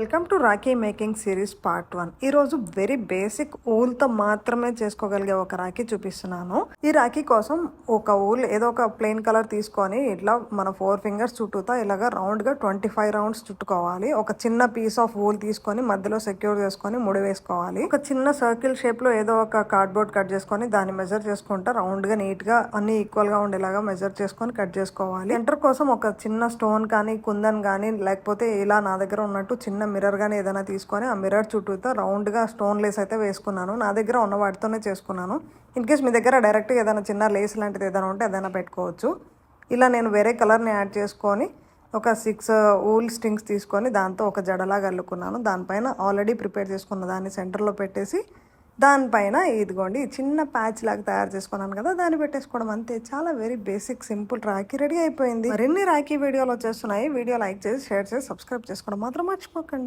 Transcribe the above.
Welcome to Rakhi making series part 1. ఈరోజు very basic ఊల్తో మాత్రమే చేసుకోగలిగే ఒక రాఖీ చూపిస్తున్నాను. ఈ రాఖీ కోసం ఒక ఊల్ ఏదో ఒక ప్లెయిన్ కలర్ తీసుకొని ఇట్లా మన 4 ఫింగర్స్ చుట్టూతా ఇలాగా రౌండ్గా 25 రౌండ్స్ చుట్టుకోవాలి. ఒక చిన్న పీస్ ఆఫ్ ఊల్ తీసుకొని మధ్యలో సెక్యూర్ చేసుకొని ముడి వేసుకోవాలి. ఒక చిన్న సర్కిల్ షేప్ లో ఏదో ఒక కార్డ్బోర్డ్ కట్ చేసుకొని దాన్ని మెజర్ చేసుకుంటా రౌండ్గా నీట్గా అన్ని ఈక్వల్గా ఉండేలాగా మెజర్ చేసుకొని కట్ చేసుకోవాలి. సెంటర్ కోసం ఒక చిన్న స్టోన్ కానీ కుందన్ కానీ లేకపోతే ఇలా నా దగ్గర ఉన్నట్టు చిన్న మిర్రర్ కానీ ఏదైనా తీసుకొని ఆ మిర్రర్ చుట్టూతో రౌండ్గా స్టోన్ లేస్ అయితే వేసుకున్నాను. నా దగ్గర ఉన్న వాటితోనే చేసుకున్నాను. ఇన్ కేస్ మీ దగ్గర డైరెక్ట్గా ఏదైనా చిన్న లేస్ లాంటిది ఏదైనా ఉంటే ఏదైనా పెట్టుకోవచ్చు. ఇలా నేను వేరే కలర్ని యాడ్ చేసుకొని ఒక 6 ఊల్ స్ట్రింగ్స్ తీసుకొని దాంతో ఒక జడలాగా అల్లుకున్నాను. దానిపైన ఆల్రెడీ ప్రిపేర్ చేసుకున్న దాన్ని సెంటర్లో పెట్టేసి దానిపైన ఇదిగోండి చిన్న ప్యాచ్ లాగా తయారు చేసుకున్నాను కదా, దాన్ని పెట్టేసుకోవడం అంతే. చాలా very basic simple Rakhi ready అయిపోయింది. మరిన్ని రాఖీ వీడియోలు వచ్చేస్తున్నాయి. వీడియో లైక్ చేసి షేర్ చేసి సబ్స్క్రైబ్ చేసుకోవడం మాత్రం మర్చిపోకండి.